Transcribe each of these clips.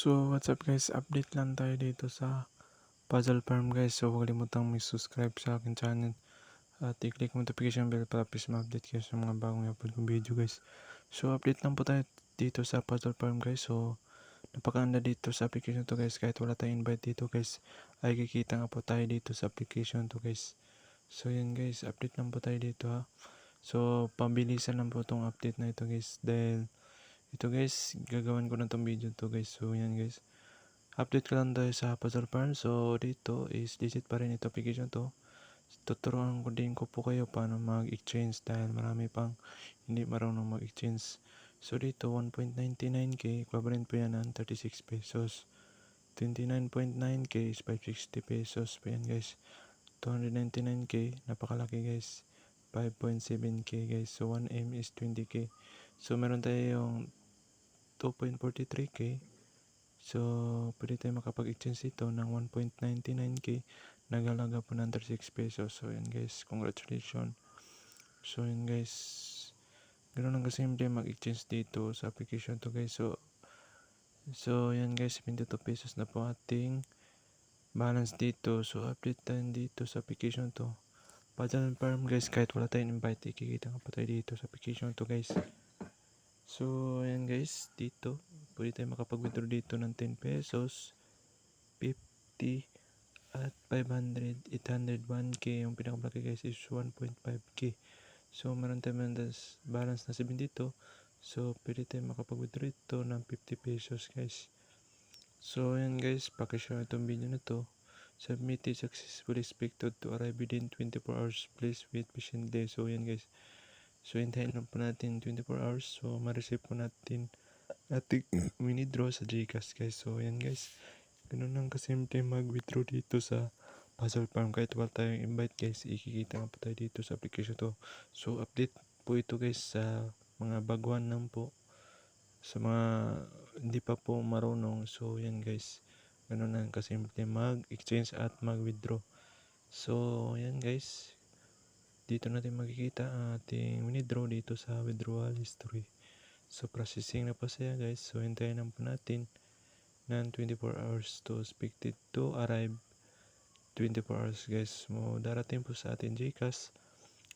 So what's up guys, update lang tayo dito sa Puzzle Farm guys. So huwag kalimutang mag-subscribe sa akin channel at i-click mo notification bell para please ma-update kayo sa mga bagong upload kong video guys. So update lang po tayo dito sa Puzzle Farm guys. So napakaganda dito sa application to guys, kahit wala tayong invite dito guys ay kikita nga po tayo dito sa application to guys. So yan guys, update lang po tayo dito ha. So pabilisan lang po tong update na ito guys, dahil ito guys, gagawin ko na tong video to guys. So yan guys, update ko lang tayo sa Puzzle Farm. So dito is legit pa rin ito application to. Tuturuan ko din ko po kayo paano mag-exchange dahil marami pang hindi marunong mag-exchange. So dito 1.99k equivalent po yan ng 36 pesos. 29.9k is 560 pesos po yan guys. 299k napakalaki guys, 5.7k guys. So 1M is 20k. So meron tayong 2.43k. So, pwede tayo makapag-exchange ito ng 1.99k. Naghalaga po ng 36 pesos. So, yan guys. Congratulations. So, yan guys. Ganoon lang kasimple mag-exchange dito sa application to guys. So yan guys. 72 pesos na po ating balance dito. So, update tayo dito sa application to. Puzzle Farm guys. Kahit wala tayong invite, ikikita nga pa tayo dito sa application to guys. So, ayan guys, dito, pwede tayo makapag-withdraw dito ng 10 pesos, 50, at 500, 800, 1k. Yung pinakamalaki guys is 1.5k. So, meron tayo balance na 7 dito. So, pwede tayo makapag-withdraw ito ng 50 pesos guys. So, ayan guys, pakishare itong video na to. Submitted successfully, expected to arrive within 24 hours. Please wait patiently. So, ayan guys. So, hintayin lang po natin 24 hours. So, ma-receive po natin ating withdraw sa Gcash guys. So, yan guys. Ganun lang kasimple mag-withdraw dito sa Puzzle Farm. Kahit wala tayong invite guys, ikikita nga po tayo dito sa application to. So, update po ito guys sa mga baguhan lang po. Sa mga hindi pa po marunong. So, yan guys. Ganun lang kasimple mag-exchange at mag-withdraw. So, yan guys. Dito natin makikita ang ating withdraw dito sa withdrawal history. So, processing na po siya guys. So, hintayin lang po natin ng 24 hours to expected to arrive 24 hours guys. So, darating po sa ating Gcash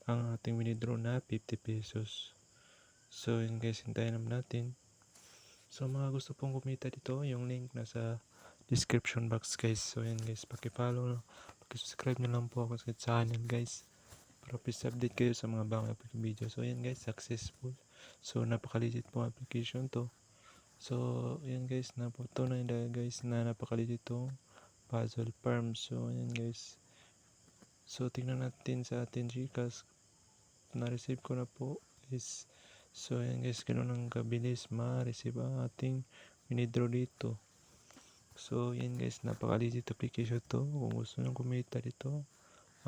ang ating withdraw na 50 pesos. So, yun guys, hintayin lang natin. So, mga gusto pong kumita dito, yung link nasa description box guys. So, yun guys, paki-follow, paki-subscribe na lang po ako sa channel guys, para please update kayo sa mga bagong video. So yan guys, successful. So napaka-legit po application to. So yan guys, napatunay na guys na napaka-legit tong Puzzle Farm. So yan guys. So tingnan natin sa ating Gcash. Na-receive ko na po is, so yan guys, ganoon ang kabilis ma-receive ang ating withdraw dito. So yan guys, napaka-legit application to. Kung gusto nyo kumita dito,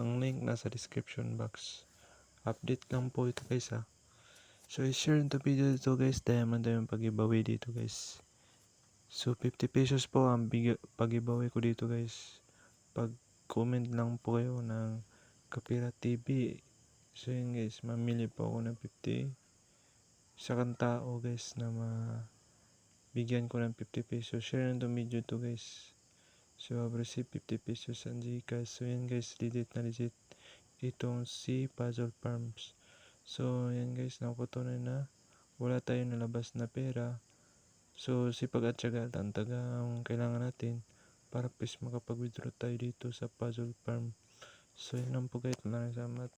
ang link nasa description box. Update lang po ito guys ha. So i-share ito video dito guys, diamond yung pag-giveaway dito guys. So 50 pesos po ang pag-giveaway ko dito guys. Pag comment lang po kayo ng Kapira TV. So yun guys, mamili po ako ng 50 sa tao guys na bigyan ko ng 50 pesos. Share nito video to guys. So I've received 50 pesos ang Gcash. So yan guys, legit na legit itong si Puzzle Farms. So yan guys, napatunay na wala tayong nalabas na pera. So sipag at syaga ang tagang kailangan natin para please makapag-withdraw tayo dito sa Puzzle Farm. So yun lang po guys, maraming salamat.